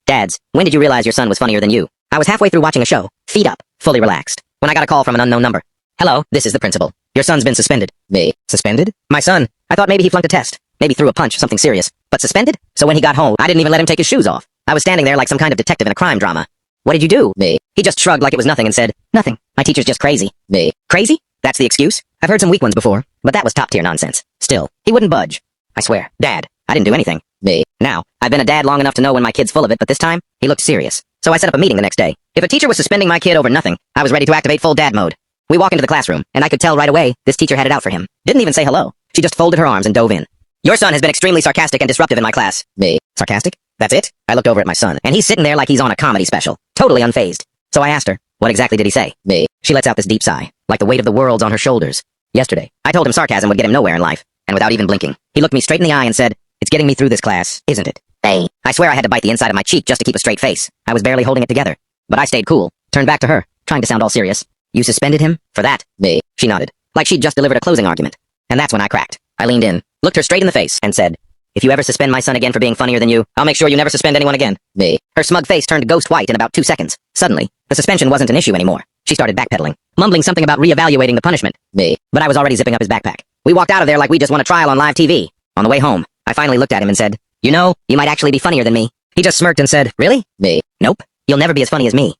Dads, when did you realize your son was funnier than you? I was halfway through watching a show, feet up, fully relaxed, when I got a call from an unknown number. Hello, this is the principal. Your son's been suspended. Me. Suspended? My son. I thought maybe he flunked a test. Maybe threw a punch, something serious. But suspended? So when he got home, I didn't even let him take his shoes off. I was standing there like some kind of detective in a crime drama. What did you do? Me. He just shrugged like it was nothing and said, nothing. My teacher's just crazy. Me. Crazy? That's the excuse? I've heard some weak ones before, but that was top-tier nonsense. Still, he wouldn't budge. I swear, Dad, I didn't do anything. Me. Now, I've been a dad long enough to know when my kid's full of it, but this time, he looked serious. So I set up a meeting the next day. If a teacher was suspending my kid over nothing, I was ready to activate full dad mode. We walk into the classroom, and I could tell right away this teacher had it out for him. Didn't even say hello. She just folded her arms and dove in. Your son has been extremely sarcastic and disruptive in my class. Me. Sarcastic? That's it? I looked over at my son, and he's sitting there like he's on a comedy special. Totally unfazed. So I asked her, what exactly did he say? Me. She lets out this deep sigh, like the weight of the world's on her shoulders. Yesterday, I told him sarcasm would get him nowhere in life, and without even blinking, he looked me straight in the eye and said, it's getting me through this class, isn't it? Hey. I swear I had to bite the inside of my cheek just to keep a straight face. I was barely holding it together. But I stayed cool, turned back to her, trying to sound all serious. You suspended him? For that? Me. She nodded, like she'd just delivered a closing argument. And that's when I cracked. I leaned in, looked her straight in the face, and said, if you ever suspend my son again for being funnier than you, I'll make sure you never suspend anyone again. Me. Her smug face turned ghost white in about 2 seconds. Suddenly, the suspension wasn't an issue anymore. She started backpedaling, mumbling something about reevaluating the punishment. Me. But I was already zipping up his backpack. We walked out of there like we just won a trial on live TV. On the way home, I finally looked at him and said, you know, you might actually be funnier than me. He just smirked and said, really? Me. Nope. You'll never be as funny as me.